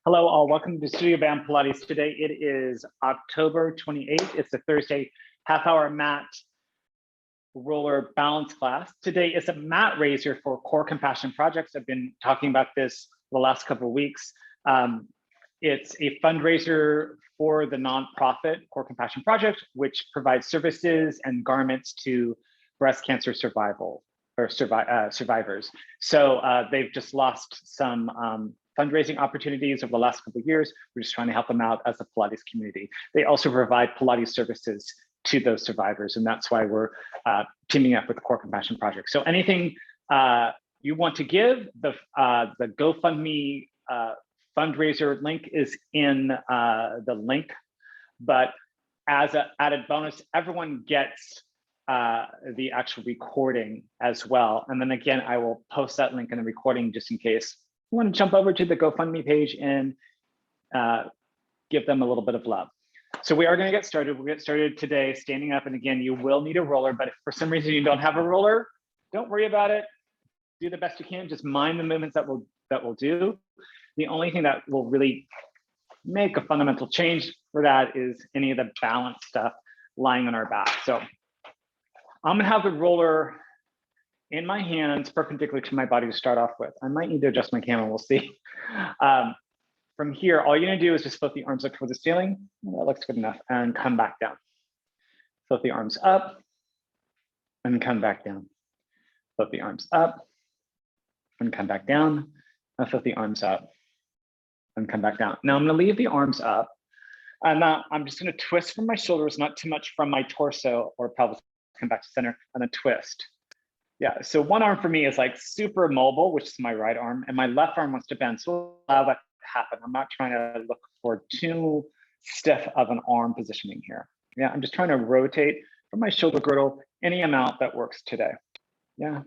Hello all, welcome to Studio Band Pilates. Today it is October 28th. It's a Thursday half-hour mat roller balance class. Today is a mat raiser for core compassion projects. I've been talking about this the last couple of weeks. It's a fundraiser for the nonprofit Core Compassion Project, which provides services and garments to breast cancer survivors. So they've just lost some fundraising opportunities over the last couple of years. We're just trying to help them out as a Pilates community. They also provide Pilates services to those survivors, and that's why we're teaming up with the Core Compassion Project. So anything you want to give, the GoFundMe fundraiser link is in the link, but as an added bonus, everyone gets the actual recording as well. And then again, I will post that link in the recording just in case you want to jump over to the GoFundMe page and give them a little bit of love. So we are going to get started. We'll get started today standing up. And again, you will need a roller, but if for some reason you don't have a roller, don't worry about it. Do the best you can. Just mind the movements that we'll do. The only thing that will really make a fundamental change for that is any of the balance stuff lying on our back. So I'm going to have the roller in my hands perpendicular to my body to start off with. I might need to adjust my camera, we'll see. From here, all you're gonna do is just float the arms up towards the ceiling. That looks good enough, and come back down. Float the arms up and come back down. Float the arms up and come back down. And float the arms up and come back down. Now I'm gonna leave the arms up, and now I'm just gonna twist from my shoulders, not too much from my torso or pelvis. Come back to center and then twist. Yeah, so one arm for me is like super mobile, which is my right arm, and my left arm wants to bend. So allow that to happen. I'm not trying to look for too stiff of an arm positioning here. Yeah, I'm just trying to rotate from my shoulder girdle any amount that works today. Yeah.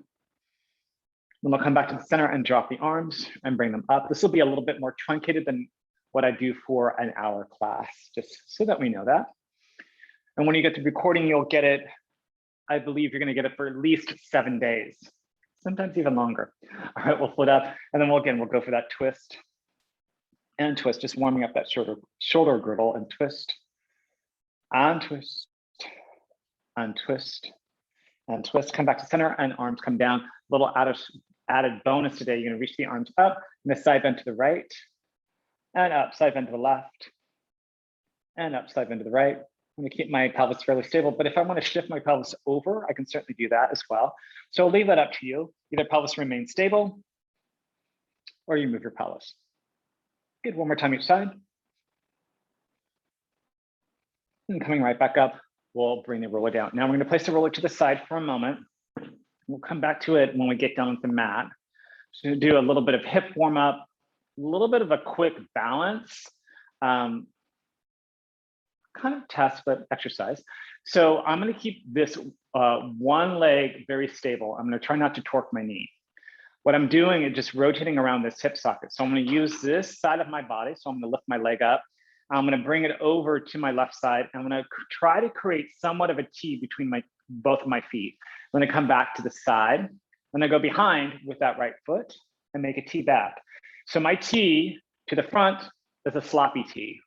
Then I'll come back to the center and drop the arms and bring them up. This will be a little bit more truncated than what I do for an hour class, just so that we know that. And when you get to recording, you'll get it. I believe you're going to get it for at least 7 days, sometimes even longer. All right, we'll flip up, and then we'll go for that twist and twist, just warming up that shoulder girdle, and twist and twist and twist and twist. Come back to center and arms come down. Little added bonus today. You're going to reach the arms up and the side bend to the right and up, side bend to the left and up, side bend to the right. I'm going to keep my pelvis fairly stable, but if I want to shift my pelvis over, I can certainly do that as well. So I'll leave that up to you. Either pelvis remains stable or you move your pelvis. Good, one more time each side. And coming right back up, we'll bring the roller down. Now we're going to place the roller to the side for a moment. We'll come back to it when we get down with the mat. Just going to do a little bit of hip warm up, a little bit of a quick balance. Kind of test, but exercise. So I'm going to keep this one leg very stable. I'm going to try not to torque my knee. What I'm doing is just rotating around this hip socket. So I'm going to use this side of my body. So I'm going to lift my leg up. I'm going to bring it over to my left side. I'm going to try to create somewhat of a T between both of my feet. I'm going to come back to the side. I'm going to go behind with that right foot and make a T back. So my T to the front is a sloppy T.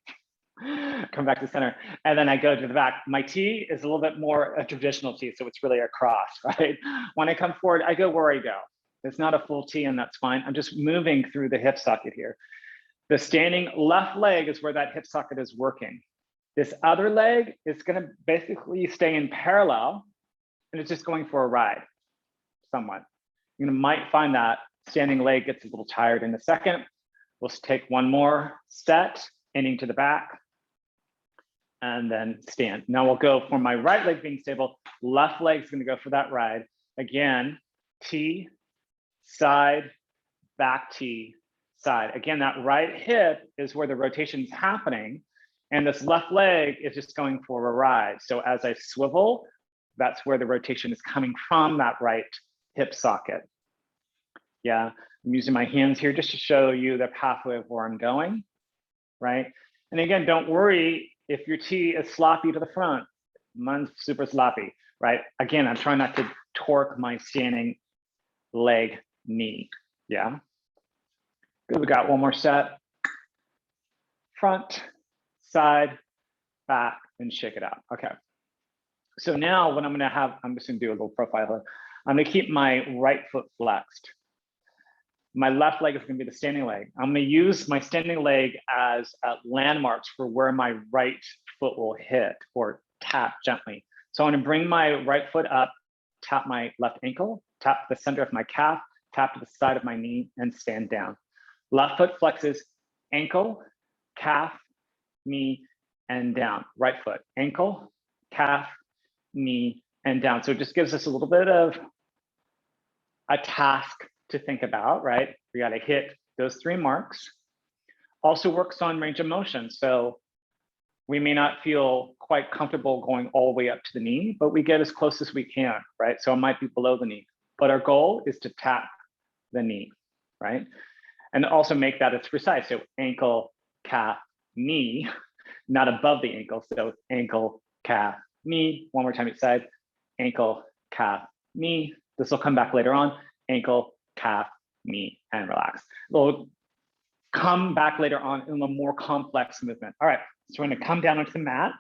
Come back to the center, and then I go to the back. My T is a little bit more a traditional T, so it's really a cross, right? When I come forward, I go where I go. It's not a full T, and that's fine. I'm just moving through the hip socket here. The standing left leg is where that hip socket is working. This other leg is going to basically stay in parallel, and it's just going for a ride, somewhat. You might find that standing leg gets a little tired in a second. We'll take one more set, ending to the back, and then stand. Now we'll go for my right leg being stable. Left leg is going to go for that ride. Again, T, side, back T, side. Again, that right hip is where the rotation is happening, and this left leg is just going for a ride. So as I swivel, that's where the rotation is coming from, that right hip socket. Yeah, I'm using my hands here just to show you the pathway of where I'm going, right? And again, don't worry if your T is sloppy to the front. Mine's super sloppy, right? Again, I'm trying not to torque my standing leg knee. Yeah. Good. We got one more set. front, side, back, and shake it out. Okay. So now what I'm gonna have, I'm just gonna do a little profile here. I'm gonna keep my right foot flexed. My left leg is gonna be the standing leg. I'm gonna use my standing leg as landmarks for where my right foot will hit or tap gently. So I'm gonna bring my right foot up, tap my left ankle, tap the center of my calf, tap to the side of my knee, and stand down. Left foot flexes, ankle, calf, knee, and down. Right foot, ankle, calf, knee, and down. So it just gives us a little bit of a task to think about, right? We got to hit those 3 marks. Also works on range of motion. So we may not feel quite comfortable going all the way up to the knee, but we get as close as we can, right? So it might be below the knee, but our goal is to tap the knee, right? And also make that as precise. So ankle, calf, knee, not above the ankle. So ankle, calf, knee. One more time each side. Ankle, calf, knee. This will come back later on. Ankle, calf, knee, and relax. We'll come back later on in a more complex movement. All right, so we're gonna come down onto the mat.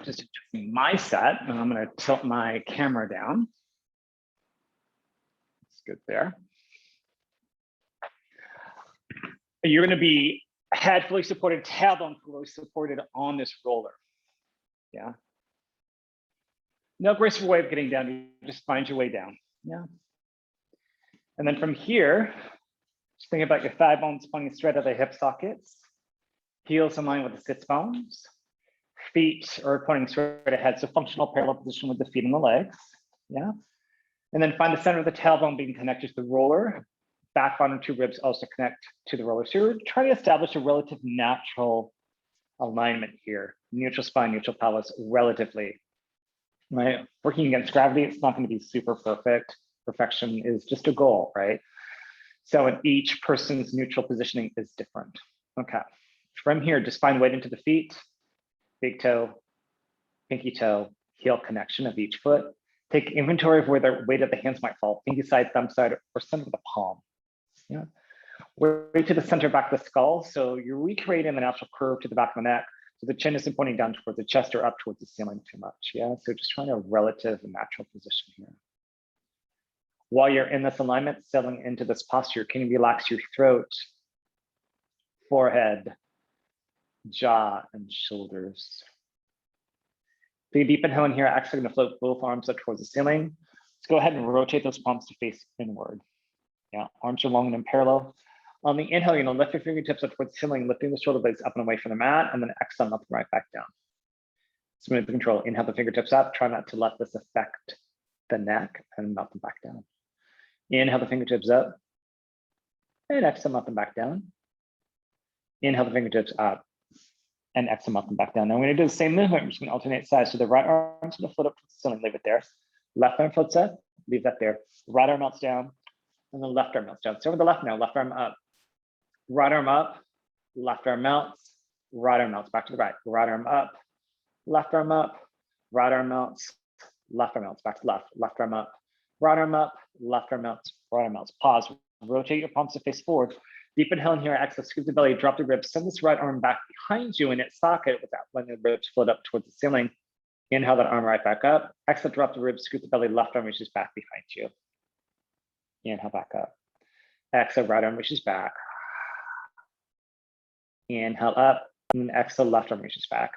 Just adjusting my set, and I'm gonna tilt my camera down. That's good there. You're gonna be head fully supported, tailbone fully supported on this roller. Yeah. No graceful way of getting down, you just find your way down. Yeah. And then from here, just think about your thigh bones pointing straight at the hip sockets, heels in line with the sits bones, feet are pointing straight ahead, so functional parallel position with the feet and the legs. Yeah. And then find the center of the tailbone being connected to the roller. Back bottom 2 ribs also connect to the roller. So you're trying to establish a relative natural alignment here. Neutral spine, neutral pelvis, relatively. Right? Working against gravity, it's not going to be super perfect. Perfection is just a goal, right? So in each person's neutral positioning is different. Okay. From here, just find weight into the feet, big toe, pinky toe, heel connection of each foot. Take inventory of where the weight of the hands might fall, pinky side, thumb side, or center of the palm. Yeah. Weight to the center back of the skull. So you're recreating the natural curve to the back of the neck. So the chin isn't pointing down towards the chest or up towards the ceiling too much. Yeah. So just trying a relative and natural position here. While you're in this alignment, settling into this posture, can you relax your throat, forehead, jaw, and shoulders? Take a deep inhale in here. Exhale, going to float both arms up towards the ceiling. Let's go ahead and rotate those palms to face inward. Yeah, arms are long and in parallel. On the inhale, you're going to lift your fingertips up towards the ceiling, lifting the shoulder blades up and away from the mat, and then exhale, nothing right back down. Smooth the control. Inhale the fingertips up. Try not to let this affect the neck, and melt them back down. Inhale the fingertips up, and exhale, melt them back down. Inhale the fingertips up, and exhale, melt them back down. Now we're going to do the same movement. We're just going to alternate sides. So the right arm's going to float up to the ceiling, leave it there. Left arm floats up, leave that there. Right arm melts down, and the left arm melts down. So over the left now, left arm up, right arm up, left arm melts, right arm melts, back to the right. Right arm up, left arm up, right arm melts, left arm melts, back to the left. Left arm up, right arm up, left arm melts, right arm melts. Pause, rotate your palms to face forward. Deep inhale in here, exhale, scoop the belly, drop the ribs, send this right arm back behind you in its socket without letting the ribs float up towards the ceiling. Inhale that arm right back up. Exhale, drop the ribs, scoop the belly, left arm reaches back behind you. Inhale back up. Exhale, right arm reaches back. Inhale up, and exhale, left arm reaches back.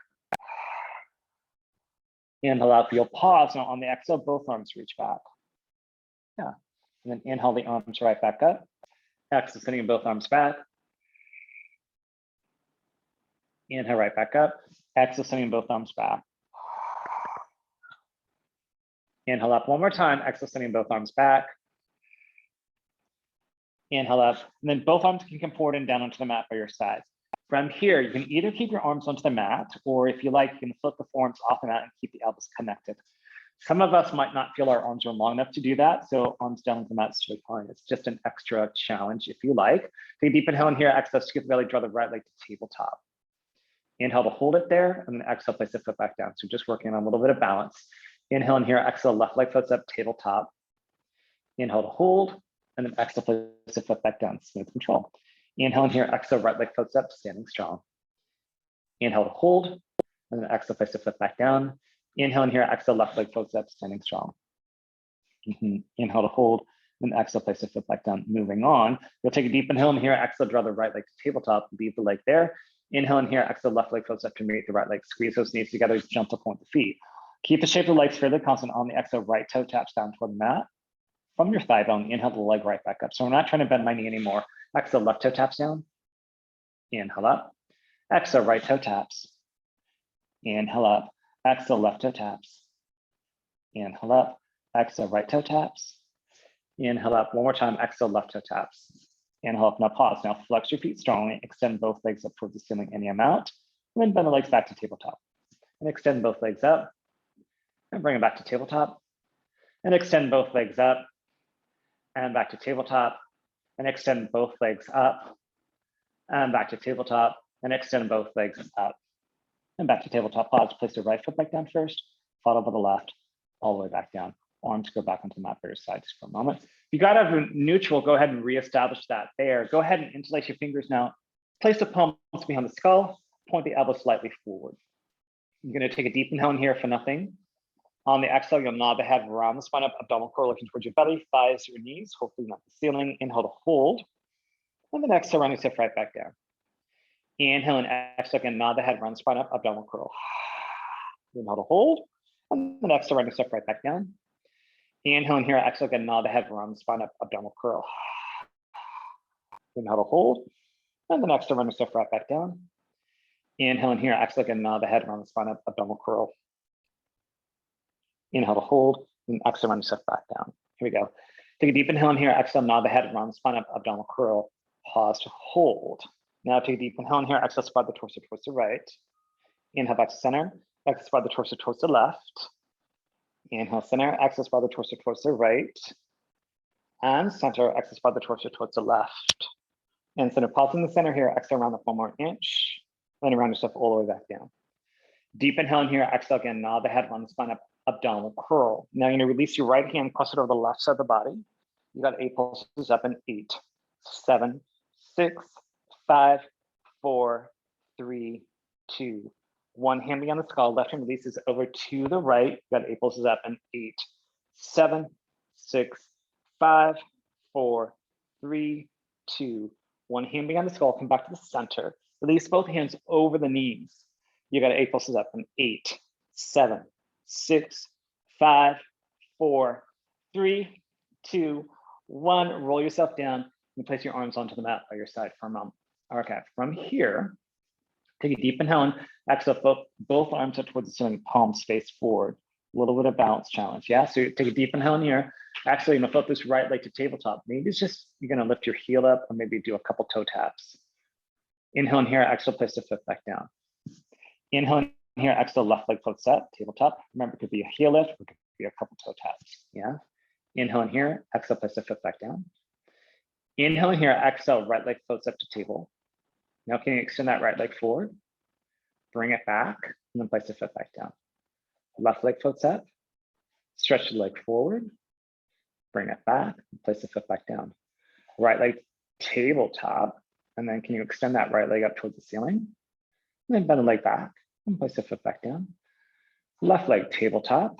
Inhale up, you'll pause. Now on the exhale, both arms reach back. Yeah, and then inhale the arms right back up. Exhale, sending both arms back. Inhale right back up. Exhale, sending both arms back. Inhale up one more time. Exhale, sending both arms back. Inhale up, and then both arms can come forward and down onto the mat by your side. From here, you can either keep your arms onto the mat, or if you like, you can flip the forearms off the mat and keep the elbows connected. Some of us might not feel our arms are long enough to do that, so arms down onto the mat is totally fine. It's just an extra challenge if you like. Take a deep inhale in here, exhale, scoop the belly, draw the right leg to tabletop. Inhale to hold it there, and then exhale, place the foot back down. So just working on a little bit of balance. Inhale in here, exhale, left leg floats up, tabletop. Inhale to hold, and then exhale, place the foot back down, smooth control. Inhale in here, exhale, right leg floats up, standing strong. Inhale to hold, and then exhale, place the foot back down. Inhale in here, exhale, left leg floats up, standing strong. Inhale to hold, then exhale, place the foot back down. Moving on, you'll take a deep inhale in here, exhale, draw the right leg to tabletop, leave the leg there. Inhale in here, exhale, left leg floats up to meet the right leg. Squeeze those knees together, jump to point the feet. Keep the shape of the legs fairly constant. On the exhale, right toe taps down toward the mat. From your thigh bone, inhale the leg right back up. So I'm not trying to bend my knee anymore. Exhale, left toe taps down. Inhale up. Exhale, right toe taps. Inhale up. Exhale, left toe taps. Inhale up. Exhale, right toe taps. Inhale up. One more time. Exhale, left toe taps. Inhale up. Now pause. Now flex your feet strongly. Extend both legs up towards the ceiling any amount. And then bend the legs back to tabletop. And extend both legs up. And bring it back to tabletop. And extend both legs up. And back to tabletop. And extend both legs up. And back to tabletop. And extend both legs up. And back to tabletop. Pause. Place the right foot back down first. Followed by the left. All the way back down. Arms go back onto the mat by your side just for a moment. If you got out of neutral, go ahead and reestablish that there. Go ahead and interlace your fingers now. Place the palms behind the skull. Point the elbow slightly forward. You're going to take a deep inhale in here for nothing. On the exhale, you'll nod the head around the spine up, abdominal core looking towards your belly, thighs, your knees, hopefully not the ceiling. Inhale to hold. And then exhale, rounding step right back down. Inhale and exhale again, nod the head, round the spine up, abdominal curl. Inhale to hold. And then exhale, rounding step right back down. Inhale in here, exhale again, nod the head, round the spine up, abdominal curl. Inhale to hold. And then exhale, rounding step right back down. Inhale in here, exhale again, nod the head, round the spine up, abdominal curl. Inhale to hold, and exhale, round the step back down. Here we go. Take a deep inhale in here, exhale, nod the head, round the spine up, abdominal curl. Pause to hold. Now take a deep inhale in here, exhale, spread the torso towards the right. Inhale back to center, exhale, spread the torso towards the left. Inhale, center, exhale, spread the torso towards the right. And center, exhale, spread the torso towards the left. And center, pause in the center here, exhale, round up one more inch. Then round yourself all the way back down. Deep inhale in here, exhale again, nod the head, round the spine up, abdominal curl. Now you're gonna release your right hand, cross it over the left side of the body. You got 8 pulses up in 8, 7, 6, 5, 4, 3, 2, 1. Hand behind the skull, left hand releases over to the right. You got 8 pulses up in 8, 7, 6, 5, 4, 3, 2, 1. Hand behind the skull, come back to the center. Release both hands over the knees. You got 8 pulses up in 8, 7, 6, 5, 4, 3, 2, 1. Roll yourself down and place your arms onto the mat by your side for a moment. Okay, from here, take a deep inhale and exhale, both arms up towards the ceiling, palms face forward. A little bit of balance challenge. Yeah, so take a deep inhale in here. Actually, you're gonna flip this right leg to tabletop. Maybe it's just, you're gonna lift your heel up or maybe do a couple toe taps. Inhale in here, exhale, place the foot back down. Inhale in here, exhale, left leg floats up, tabletop. Remember, it could be a heel lift, or it could be a couple toe taps, yeah? Inhale in here, exhale, place the foot back down. Inhale in here, exhale, right leg floats up to table. Now can you extend that right leg forward? Bring it back, and then place the foot back down. Left leg floats up, stretch the leg forward, bring it back, and place the foot back down. Right leg tabletop, and then can you extend that right leg up towards the ceiling? And then bend the leg back, and place the foot back down. Left leg tabletop,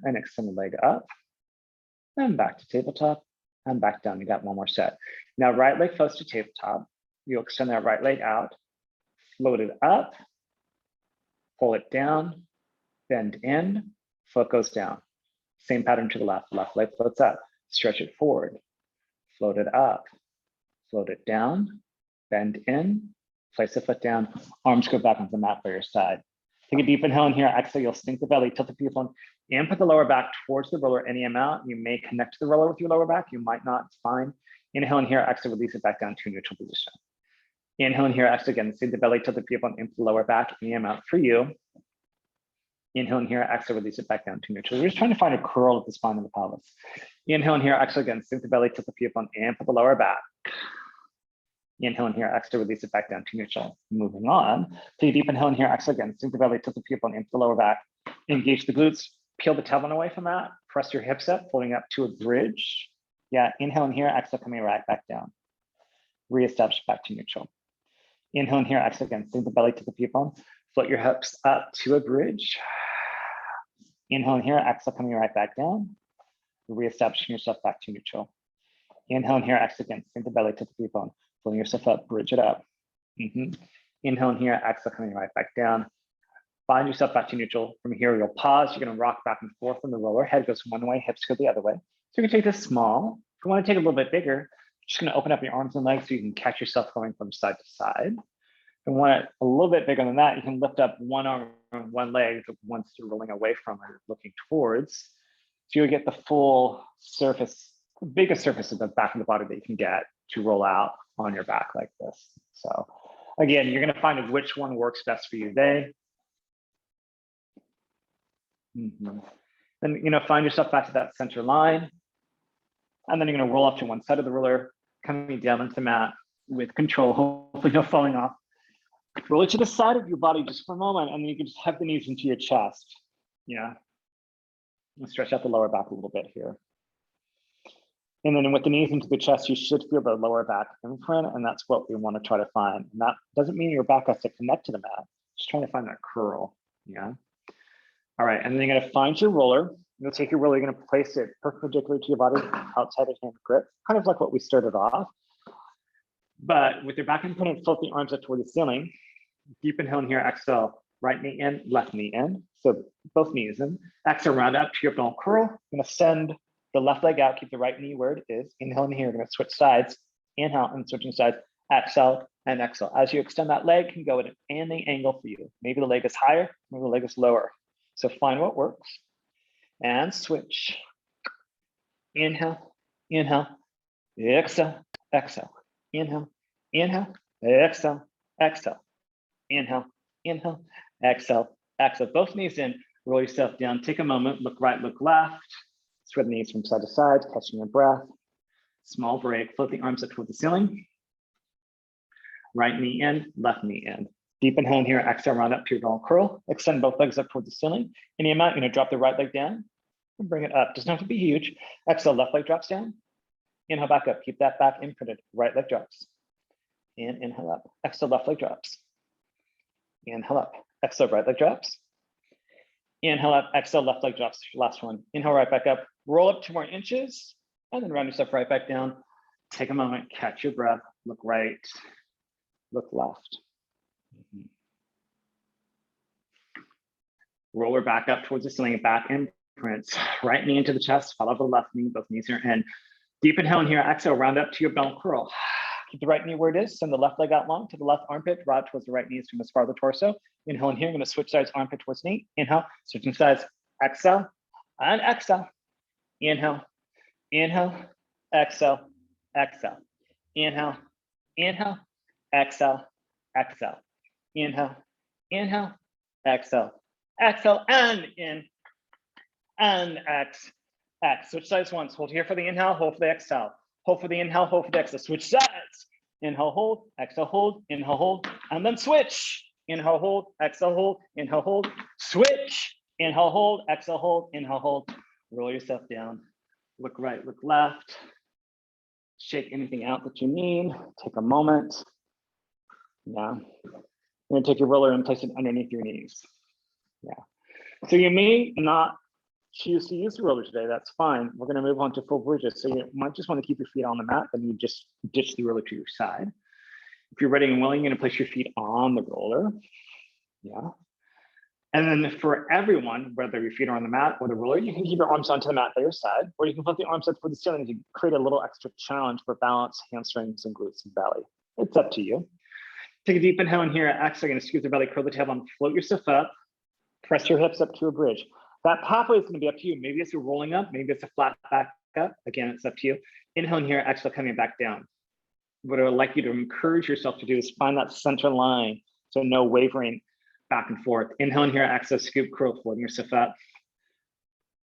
and extend the leg up, and back to tabletop, and back down. You got one more set. Now right leg floats to tabletop. You extend that right leg out, float it up, pull it down, bend in, foot goes down. Same pattern to the left. Left leg floats up, stretch it forward, float it up, float it down, bend in, place the foot down, arms go back onto the mat by your side. Take a deep inhale in here, exhale, you'll sink the belly, tilt the people and put the lower back towards the roller any amount. You may connect to the roller with your lower back, you might not, it's fine. Inhale in here, exhale, release it back down to neutral position. Inhale in here, exhale again, sink the belly, tilt the people into the lower back, any amount for you. Inhale in here, exhale, release it back down to neutral. We're just trying to find a curl at the spine of the pelvis. Inhale in here, exhale again, sink the belly, tilt the people and put the lower back. Inhale in here, exhale, release it back down to neutral. Moving on, take a deep inhale in here, exhale again, sink the belly, tilt the people and the lower back. Engage the glutes, peel the tailbone away from that, press your hips up, folding up to a bridge. Yeah, inhale in here, exhale coming right back down. Reestablish back to neutral. Inhale in here, exhale again, sink the belly to the pubic bone. Float your hips up to a bridge. Inhale in here, exhale coming right back down. Reestablishing yourself back to neutral. Inhale in here, exhale again, sink the belly to the pubic bone. Floating yourself up, bridge it up. Inhale in here, exhale coming right back down. Find yourself back to neutral. From here, you'll pause. You're going to rock back and forth on the roller. Head goes one way, hips go the other way. So you can take this small. If you want to take it a little bit bigger, just going to open up your arms and legs so you can catch yourself going from side to side. If you want it a little bit bigger than that, you can lift up one arm and one leg once you're rolling away from or looking towards. So you'll get the full surface, the biggest surface of the back of the body that you can get to roll out on your back like this. So again, you're going to find which one works best for you today. Then, find yourself back to that center line. And then you're going to roll up to one side of the roller, coming down into the mat with control, hopefully no falling off. Roll it to the side of your body just for a moment, and then you can just hug the knees into your chest. Yeah. And stretch out the lower back a little bit here. And then with the knees into the chest, you should feel the lower back imprint, and that's what we want to try to find. And that doesn't mean your back has to connect to the mat. Just trying to find that curl. Yeah. All right, and then you're going to find your roller. You'll take your roller, you're going to place it perpendicular to your body, outside of hand grip, kind of like what we started off. But with your back independent, float the arms up toward the ceiling. Deep inhale in here, exhale, right knee in, left knee in. So both knees in. Exhale, round up to your bone curl. I'm going to send the left leg out, keep the right knee where it is. Inhale in here, you're going to switch sides. Inhale and switching sides. Exhale and exhale. As you extend that leg, you can go at any angle for you. Maybe the leg is higher, maybe the leg is lower. So find what works and switch. Inhale, inhale, exhale, exhale. Inhale, inhale, exhale, exhale. Inhale, inhale, exhale, exhale. Both knees in, roll yourself down. Take a moment, look right, look left. Spread the knees from side to side, catching your breath. Small break, float the arms up toward the ceiling. Right knee in, left knee in. Deep inhale in here, exhale, round up to your bone curl. Extend both legs up toward the ceiling. Any amount, you're gonna drop the right leg down and bring it up. Doesn't have to be huge. Exhale, left leg drops down. Inhale back up, keep that back imprinted. Right leg drops. And inhale up. Exhale, left leg drops. Inhale up. Exhale, right leg drops. Inhale up, exhale, left leg drops. Last one. Inhale right back up. Roll up 2 more inches, and then round yourself right back down. Take a moment, catch your breath, look right, look left. Roller back up towards the ceiling, back imprints. Right knee into the chest, follow the left knee, both knees are in. Deep inhale in here, exhale, round up to your bone curl. Keep the right knee where it is, send the left leg out long to the left armpit, rod towards the right knee, from as far the torso. Inhale in here, I'm gonna switch sides, armpit towards knee. Inhale, switching sides, exhale, and exhale. Inhale, inhale, exhale, exhale. Inhale, inhale, exhale, exhale. Inhale, inhale, exhale, exhale, and in, and X. Switch sides once, hold here for the inhale, hold for the exhale. Hold for the inhale, hold for the exhale. Switch sides. Inhale, hold, exhale, hold, and then switch. Inhale, hold, exhale, hold, switch. Inhale, hold, exhale, inhale, hold. Roll yourself down. Look right, look left. Shake anything out that you need. Take a moment. Yeah. You're gonna take your roller and place it underneath your knees. Yeah. So you may not choose to use the roller today, that's fine. We're going to move on to full bridges. So you might just want to keep your feet on the mat, then you just ditch the roller to your side. If you're ready and willing, you're going to place your feet on the roller. Yeah. And then for everyone, whether your feet are on the mat or the roller, you can keep your arms onto the mat by your side, or you can put the arms up for the ceiling to create a little extra challenge for balance, hamstrings, and glutes and belly. It's up to you. Take a deep inhale in here. Exhale, you're going to squeeze the belly, curl the tailbone, float yourself up, press your hips up to a bridge. That pathway is going to be up to you. Maybe it's a rolling up, maybe it's a flat back up. Again, it's up to you. Inhale in here, exhale, coming back down. What I would like you to encourage yourself to do is find that center line, so no wavering back and forth. Inhale in here, exhale, scoop, curl, floating yourself up.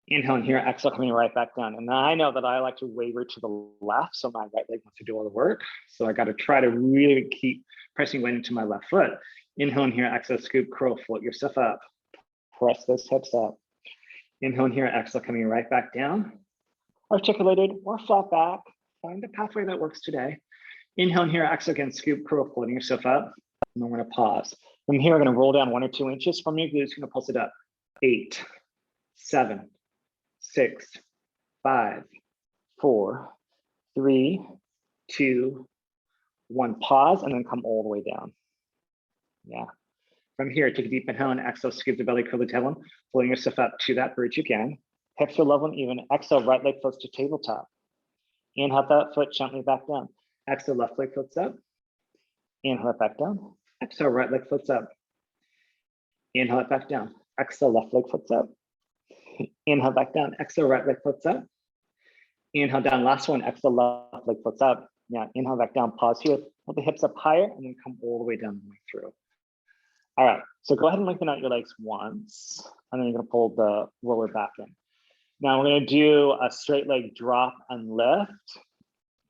Inhale in here, exhale, coming right back down. And I know that I like to waver to the left, so my right leg wants to do all the work. So I got to try to really keep pressing weight into my left foot. Inhale in here, exhale, scoop, curl, float yourself up. Press those hips up. Inhale in here, exhale, coming right back down. articulated or flat back. Find the pathway that works today. Inhale in here, exhale again, scoop, curl, floating yourself up. And then we're gonna pause. From here, we're gonna roll down 1 or 2 inches. From your glutes, you're gonna pulse it up. 8, 7, 6, 5, 4, 3, 2, 1. Pause and then come all the way down. Yeah. From here, take a deep inhale and exhale, scoop the belly, curl the tailbone, floating yourself up to that bridge again. Hips are level and even. Exhale, right leg floats to tabletop. Inhale that foot gently back down. Exhale, left leg floats up. Inhale it back down. Exhale, right leg floats up. Inhale it back down. Exhale, left leg floats up. Inhale back down. Exhale, right leg floats up. Inhale down, last one. Exhale, left leg floats up. Yeah, inhale back down, pause here. Hold the hips up higher and then come all the way down the way through. All right, so go ahead and lengthen out your legs once, and then you're gonna pull the roller back in. Now we're gonna do a straight leg drop and lift.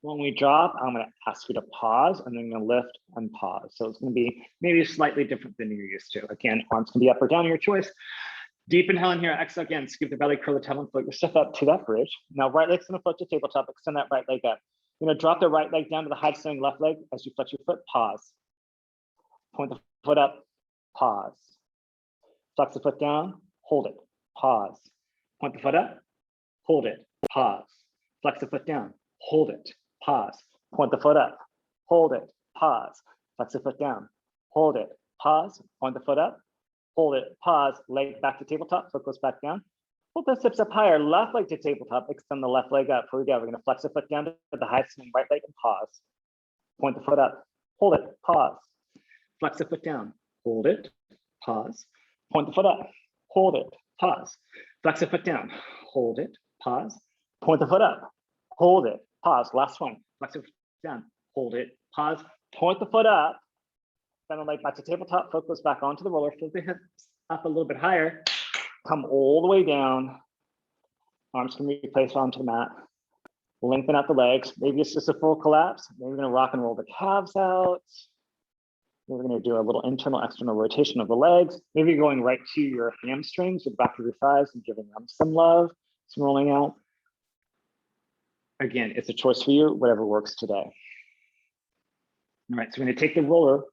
When we drop, I'm gonna ask you to pause, and then you're gonna lift and pause. So it's gonna be maybe slightly different than you're used to. Again, arms can be up or down, your choice. Deep inhale in here, exhale again, scoop the belly, curl the tailbone, float your stuff up to that bridge. Now right leg's gonna float to tabletop, extend that right leg up. You're gonna drop the right leg down to the high swing left leg. As you flex your foot, pause. Point the foot up, pause. Flex the foot down, hold it, pause. Point the foot up, hold it, pause. Flex the foot down, hold it, pause. Point the foot up, hold it, pause. Flex the foot down, hold it, pause. Point the foot up, hold it, pause. Leg back to tabletop, foot goes back down. Hold those hips up higher, left leg to tabletop, extend the left leg up. Here we go, we're gonna flex the foot down to the high swing, right leg and pause. Point the foot up, hold it, pause. Flex the foot down, hold it, pause. Point the foot up, hold it, pause. Flex the foot down, hold it, pause. Point the foot up, hold it, pause. Last one, flex the foot down, hold it, pause. Point the foot up, then the leg back to tabletop, foot goes back onto the roller, flip the hips up a little bit higher, come all the way down. Arms can be placed onto the mat. Lengthen out the legs. Maybe it's just a full collapse. Maybe we're gonna rock and roll the calves out. We're gonna do a little internal, external rotation of the legs. Maybe going right to your hamstrings, the back of your thighs, and giving them some love, some rolling out. Again, it's a choice for you, whatever works today. All right, so we're gonna take the roller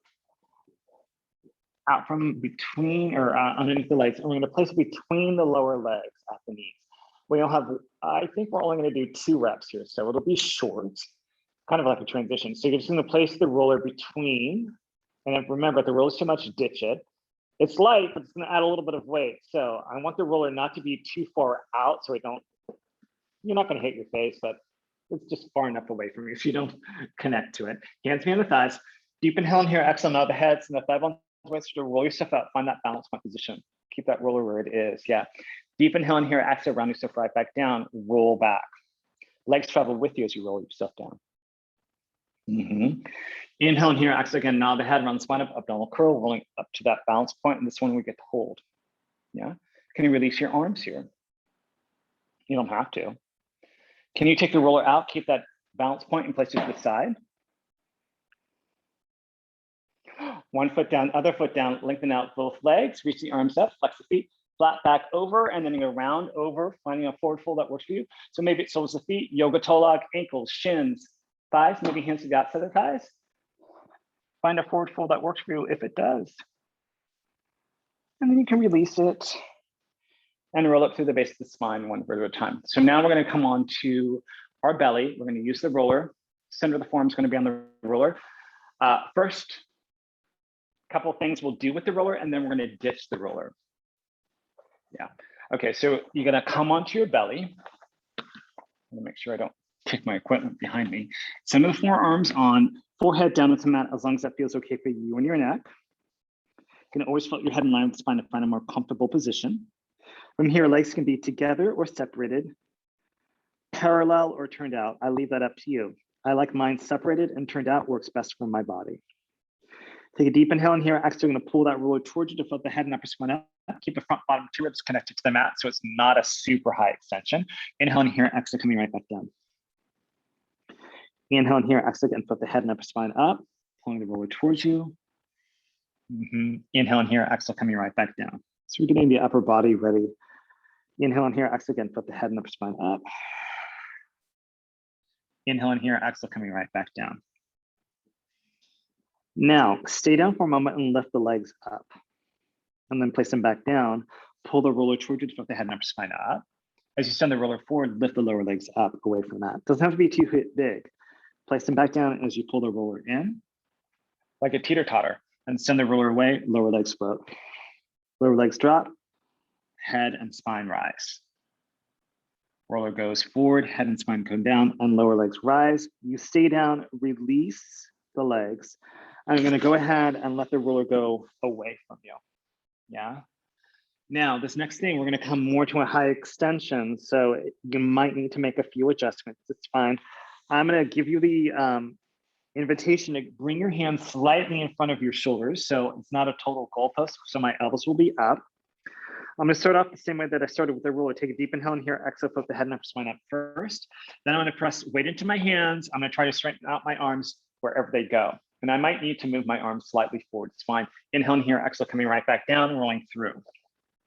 out from between or underneath the legs, and we're gonna place it between the lower legs at the knees. We'll have, I think we're only gonna do 2 reps here, so it'll be short, kind of like a transition. So you're just gonna place the roller between, and if, remember, if the roller's too much, ditch it. It's light, but it's gonna add a little bit of weight. So I want the roller not to be too far out so you're not gonna hit your face, but it's just far enough away from you so you don't connect to it. Hands behind the thighs. Deep inhale in here, exhale, now the heads and the thigh bones. To roll yourself up, find that balance point position. Keep that roller where it is, yeah. Deep inhale in here, exhale, round yourself right back down, roll back. Legs travel with you as you roll yourself down. Inhale in here, exhale again, nod the head, round the spine up, abdominal curl, rolling up to that balance point, and this one we get to hold, yeah. Can you release your arms here? You don't have to. Can you take the roller out, keep that balance point and place it to the side? One foot down, other foot down, lengthen out both legs, reach the arms up, flex the feet, flat back over, and then you're gonna round over, finding a forward fold that works for you. So maybe it soles the feet, yoga toe log, ankles, shins, thighs, maybe hands to the outside of the thighs. Find a forward fold that works for you if it does. And then you can release it and roll up through the base of the spine one vertebra at a time. So now we're gonna come on to our belly. We're gonna use the roller. Center of the form is gonna be on the roller. First, couple of things we'll do with the roller, and then we're going to ditch the roller. Yeah. Okay, so you're going to come onto your belly. I'm going to make sure I don't kick my equipment behind me. Center the forearms on, forehead down into the mat, as long as that feels okay for you and your neck. You can always float your head in line with the spine to find a more comfortable position. From here, legs can be together or separated, parallel or turned out. I leave that up to you. I like mine separated and turned out, works best for my body. Take a deep inhale in here. Exhale, you're gonna pull that roller towards you to float the head and upper spine up. Keep the front bottom 2 ribs connected to the mat so it's not a super high extension. Inhale in here, exhale, coming right back down. Inhale in here, exhale, and float the head and upper spine up, pulling the roller towards you. Inhale in here, exhale, coming right back down. So we're getting the upper body ready. Inhale in here, exhale again, float the head and upper spine up. Inhale in here, exhale, coming right back down. Now, stay down for a moment and lift the legs up. And then place them back down. Pull the roller towards you to put the head and upper spine up. As you send the roller forward, lift the lower legs up away from that. Doesn't have to be too big. Place them back down as you pull the roller in, like a teeter-totter, and send the roller away, lower legs float. Lower legs drop, head and spine rise. Roller goes forward, head and spine come down, and lower legs rise. You stay down, release the legs. I'm gonna go ahead and let the roller go away from you, yeah? Now, this next thing, we're gonna come more to a high extension, so you might need to make a few adjustments, it's fine. I'm gonna give you the invitation to bring your hands slightly in front of your shoulders, so it's not a total goalpost, so my elbows will be up. I'm gonna start off the same way that I started with the roller. Take a deep inhale in here, exhale, put the head and upper spine up first. Then I'm gonna press weight into my hands. I'm gonna try to straighten out my arms wherever they go. And I might need to move my arms slightly forward, it's fine. Inhale in here, exhale, coming right back down, rolling through.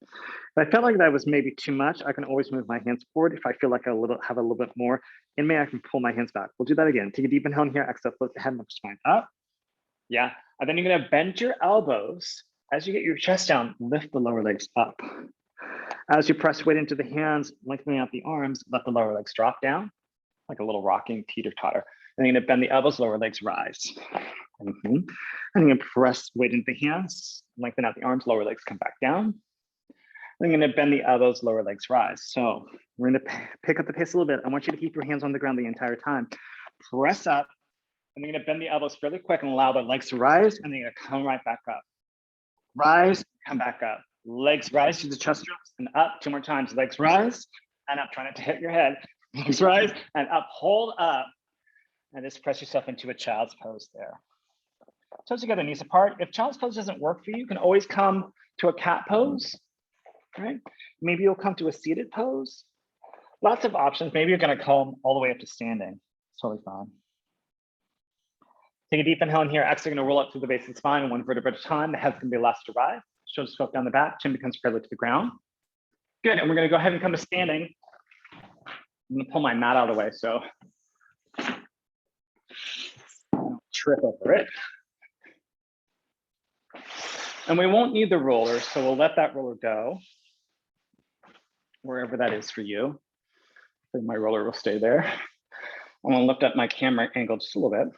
If I felt like that was maybe too much, I can always move my hands forward. If I feel like I have a little bit more in me, I can pull my hands back. We'll do that again. Take a deep inhale in here, exhale, put the head and upper spine up. Yeah, and then you're gonna bend your elbows. As you get your chest down, lift the lower legs up. As you press weight into the hands, lengthening out the arms, let the lower legs drop down, like a little rocking teeter-totter. And you're gonna bend the elbows, lower legs rise. And you're gonna press weight into the hands, lengthen out the arms, lower legs come back down. I'm gonna bend the elbows, lower legs rise. So we're gonna pick up the pace a little bit. I want you to keep your hands on the ground the entire time. Press up, and you're gonna bend the elbows fairly quick and allow the legs to rise, and then you're gonna come right back up. Rise, come back up. Legs rise to the chest drops and up. 2 more times. Legs rise and up. Try not to hit your head. Legs rise and up. Hold up. And just press yourself into a child's pose there. Toes together, knees apart. If child's pose doesn't work for you, you can always come to a cat pose, right? Maybe you'll come to a seated pose. Lots of options. Maybe you're going to come all the way up to standing. It's totally fine. Take a deep inhale in here. Exhale, going to roll up through the base of the spine, 1 vertebra at a time. The head's going to be last to rise. Shoulders scope down the back. Chin becomes parallel to the ground. Good. And we're going to go ahead and come to standing. I'm going to pull my mat out of the way so I don't trip over it. And we won't need the roller, so we'll let that roller go wherever that is for you. I think my roller will stay there. I'm going to lift up my camera angle just a little bit.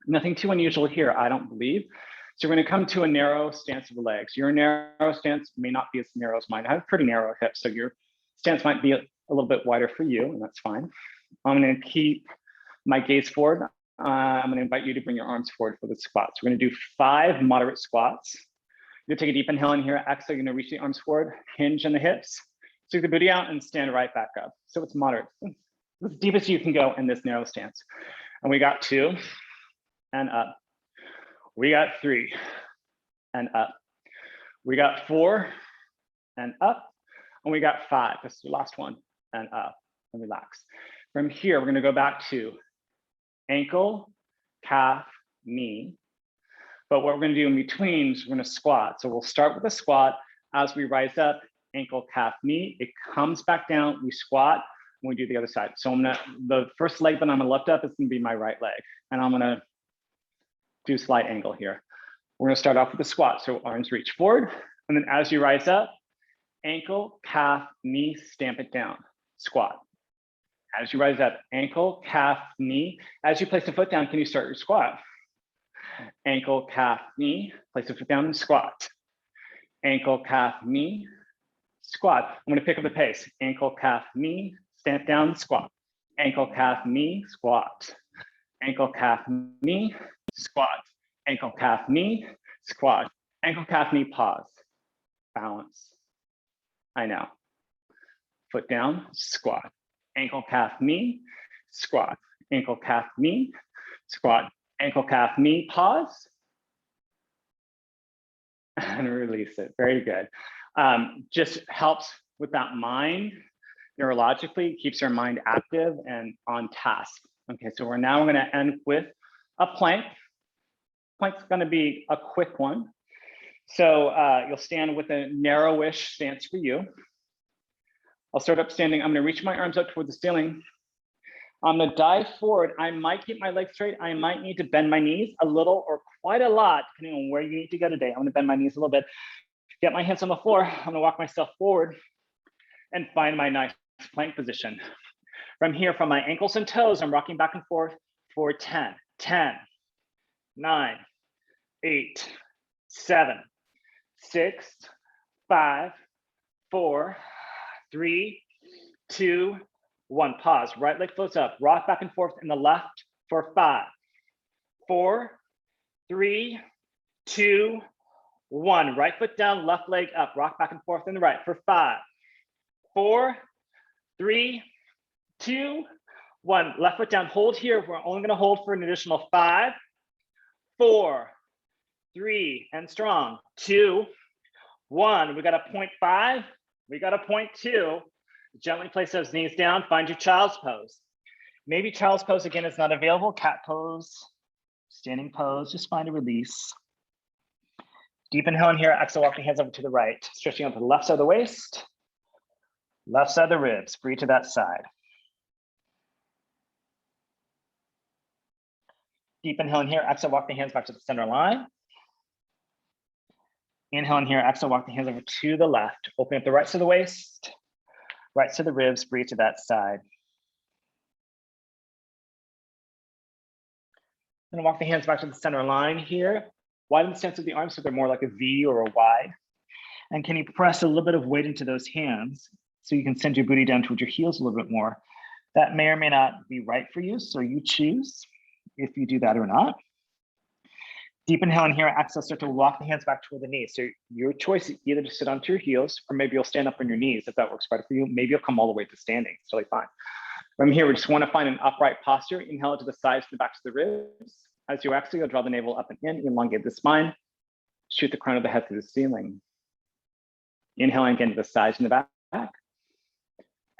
Nothing too unusual here, I don't believe. So we're going to come to a narrow stance of the legs. Your narrow stance may not be as narrow as mine. I have pretty narrow hips, so your stance might be a little bit wider for you, and that's fine. I'm going to keep my gaze forward. I'm going to invite you to bring your arms forward for the squats. We're going to do 5 moderate squats. You'll take a deep inhale in here. Exhale, you're going to reach the arms forward, hinge on the hips, stick the booty out, and stand right back up. So it's moderate. It's the deepest you can go in this narrow stance. And we got 2 and up. We got 3 and up. We got 4 and up. And we got 5. This is the last one and up and relax. From here, we're going to go back to ankle, calf, knee. But what we're going to do in between is we're going to squat. So we'll start with a squat. As we rise up, ankle, calf, knee, it comes back down. We squat and we do the other side. So the first leg that I'm going to lift up is going to be my right leg. And I'm going to do slight angle here. We're going to start off with a squat. So arms reach forward. And then as you rise up, ankle, calf, knee, stamp it down, squat. As you rise up, ankle, calf, knee. As you place the foot down, can you start your squat? Ankle, calf, knee, place the foot down and squat. Ankle, calf, knee, squat. I'm going to pick up the pace. Ankle, calf, knee, stamp down, squat. Ankle, calf, knee, squat. Ankle, calf, knee, squat. Ankle, calf, knee, squat. Ankle, calf, knee, pause. Balance. I know. Foot down, squat. Ankle, calf, knee, squat. Ankle, calf, knee, squat. Ankle, calf, knee, pause. And release it. Very good. Just helps with that mind neurologically, keeps your mind active and on task. Okay, so we're going to end with a plank. Plank's going to be a quick one. So you'll stand with a narrowish stance for you. I'll start up standing. I'm going to reach my arms up toward the ceiling. I'm gonna dive forward. I might keep my legs straight. I might need to bend my knees a little or quite a lot, depending on where you need to go today. I'm gonna bend my knees a little bit, get my hands on the floor. I'm gonna walk myself forward and find my nice plank position. From here, from my ankles and toes, I'm rocking back and forth for 10, 9, 8, 7, 6, 5, 4, 3, 2, 1. Pause. Right leg floats up. Rock back and forth in the left for 5, 4, 3, 2, 1. Right foot down, left leg up. Rock back and forth in the right for 5, 4, 3, 2, 1. Left foot down. Hold here. We're only going to hold for an additional 5, 4, 3, and strong. 2, 1. We got a 0.5. We got a 0.2. Gently place those knees down. Find your child's pose. Maybe child's pose again is not available. Cat pose, standing pose. Just find a release. Deep inhale in here. Exhale, walk the hands over to the right. Stretching out to the left side of the waist, left side of the ribs. Breathe to that side. Deep inhale in here. Exhale, walk the hands back to the center line. Inhale in here. Exhale, walk the hands over to the left. Open up the right side of the waist. Right to the ribs, breathe to that side. And walk the hands back to the center line here. Widen the stance of the arms so they're more like a V or a Y. And can you press a little bit of weight into those hands so you can send your booty down towards your heels a little bit more? That may or may not be right for you, so you choose if you do that or not. Deep inhale in here, exhale, start to walk the hands back toward the knees. So your choice is either to sit onto your heels, or maybe you'll stand up on your knees if that works better for you. Maybe you'll come all the way to standing. It's totally fine. From here, we just want to find an upright posture. Inhale to the sides, to the backs of the ribs. As you exhale, you'll draw the navel up and in, elongate the spine, shoot the crown of the head through the ceiling. Inhale again to the sides and the back.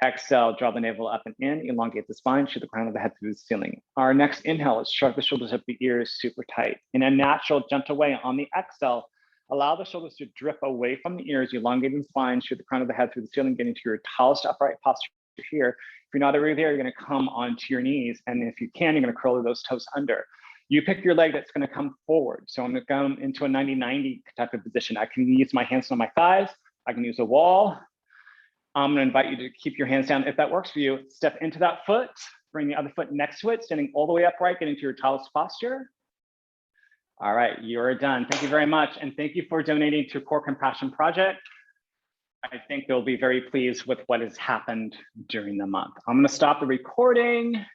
Exhale, draw the navel up and in, elongate the spine, shoot the crown of the head through the ceiling. Our next inhale is shrug the shoulders up, the ears super tight. In a natural, gentle way on the exhale, allow the shoulders to drip away from the ears, elongating the spine, shoot the crown of the head through the ceiling, getting to your tallest upright posture here. If you're not over there, you're gonna come onto your knees. And if you can, you're gonna curl those toes under. You pick your leg that's gonna come forward. So I'm gonna come into a 90-90 type of position. I can use my hands on my thighs. I can use a wall. I'm gonna invite you to keep your hands down. If that works for you, step into that foot, bring the other foot next to it, standing all the way upright, getting to your tallest posture. All right, you're done. Thank you very much. And thank you for donating to Core Compassion Project. I think they'll be very pleased with what has happened during the month. I'm gonna stop the recording.